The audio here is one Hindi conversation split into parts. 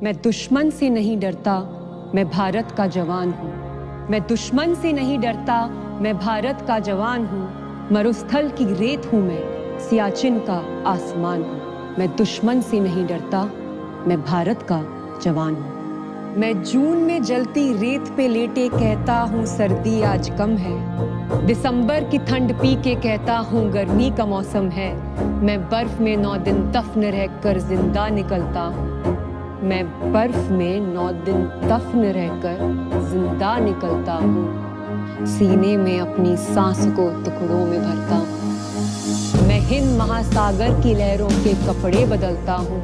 मैं दुश्मन से नहीं डरता, मैं भारत का जवान हूँ। मैं दुश्मन से नहीं डरता, मैं भारत का जवान हूँ। मरुस्थल की रेत हूँ मैं, सियाचिन का आसमान हूँ। मैं दुश्मन से नहीं डरता, मैं भारत का जवान हूँ। मैं जून में जलती रेत पे लेटे कहता हूँ सर्दी आज कम है। दिसंबर की ठंड पी के कहता हूँ गर्मी का मौसम है। मैं बर्फ में 9 दिन दफन रहकर जिंदा निकलता हूँ। मैं बर्फ में 9 दिन दफन रहकर जिंदा निकलता हूँ। सीने में अपनी सांस को टुकड़ों में भरता हूँ। मैं हिंद महासागर की लहरों के कपड़े बदलता हूँ।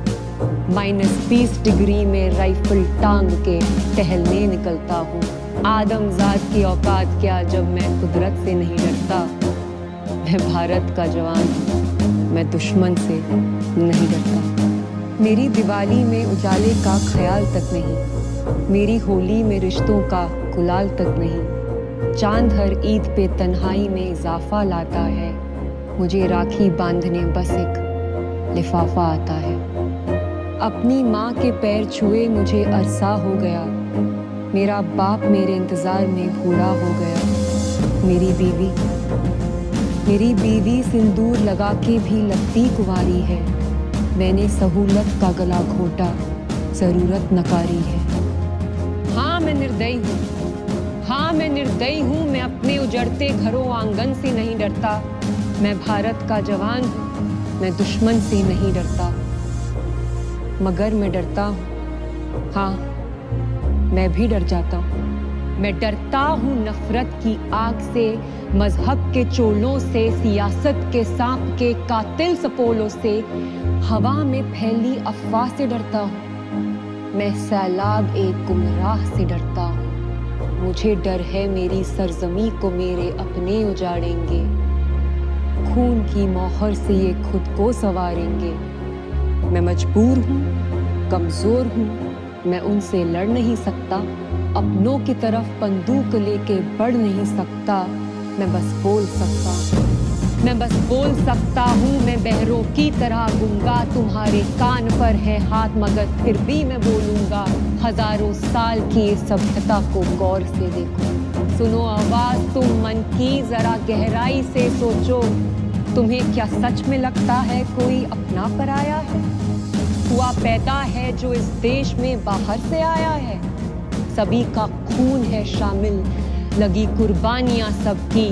-20 डिग्री में राइफल टांग के टहलने निकलता हूँ। आदमजाद की औकात क्या जब मैं कुदरत से नहीं डरता। मैं भारत का जवान हूँ, मैं दुश्मन से नहीं डरता। मेरी दिवाली में उजाले का ख्याल तक नहीं, मेरी होली में रिश्तों का गुलाल तक नहीं। चांद हर ईद पे तन्हाई में इजाफा लाता है। मुझे राखी बांधने बस एक लिफाफा आता है। अपनी माँ के पैर छुए मुझे अरसा हो गया। मेरा बाप मेरे इंतजार में बूढ़ा हो गया। मेरी बीवी सिंदूर लगा के भी लगती कुंवारी है। मैंने सहूलत का गला घोटा, जरूरत नकारी है। हाँ मैं निर्दयी हूँ, हाँ मैं निर्दयी हूँ। मैं अपने उजड़ते घरों आंगन से नहीं डरता। मैं भारत का जवान हूँ, मैं दुश्मन से नहीं डरता। मगर मैं डरता हूँ, हाँ मैं भी डर जाता हूँ। मैं डरता हूँ नफरत की आग से, मजहब के चोलों से, सियासत के सांप के कातिल सपोलों से। हवा में फैली अफवाह से डरता हूँ। मैं सैलाब एक गुमराह से डरता हूँ। मुझे डर है मेरी सरजमी को मेरे अपने उजाड़ेंगे। खून की मोहर से ये खुद को संवारेंगे। मैं मजबूर हूँ, कमजोर हूँ, मैं उनसे लड़ नहीं सकता। अपनों की तरफ बंदूक लेके बढ़ नहीं सकता। मैं बस बोल सकता हूँ। मैं बहरों की तरह गूंगा, तुम्हारे कान पर है हाथ मगर फिर भी मैं बोलूंगा। हजारों साल की इस सभ्यता को गौर से देखो। सुनो आवाज तुम मन की, जरा गहराई से सोचो। तुम्हें क्या सच में लगता है कोई अपना पराया है? हुआ पैदा है जो इस देश में बाहर से आया है। सभी का खून है शामिल, लगी कुर्बानियां सबकी,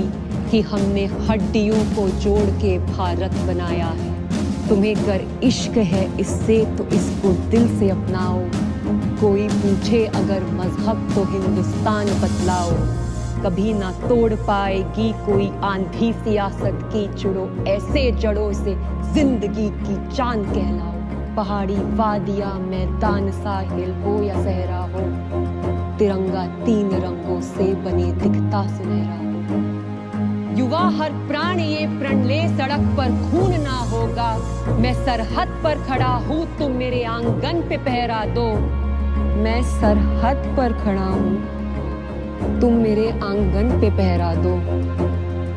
कि हमने हड्डियों को जोड़ के भारत बनाया है। तुम्हें अगर इश्क है इससे तो इसको दिल से अपनाओ। कोई पूछे अगर मजहब तो हिंदुस्तान बतलाओ। कभी ना तोड़ पाएगी कोई आंधी सियासत की। जुड़ो ऐसे जड़ों से जिंदगी की चांद कहलाओ। पहाड़ी वादिया मैदान साहिल हो या सहरा हो, तिरंगा 3 रंगों से बने दिखता सुनहरा हो। युवा हर प्राण ये प्रण ले, सड़क पर खून ना होगा। मैं सरहद पर खड़ा हूँ, तुम मेरे आंगन पे पहरा दो। मैं सरहद पर खड़ा हूँ, तुम मेरे आंगन पे पहरा दो।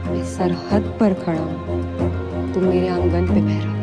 मैं सरहद पर खड़ा हूँ, तुम मेरे आंगन पे पहरा दो।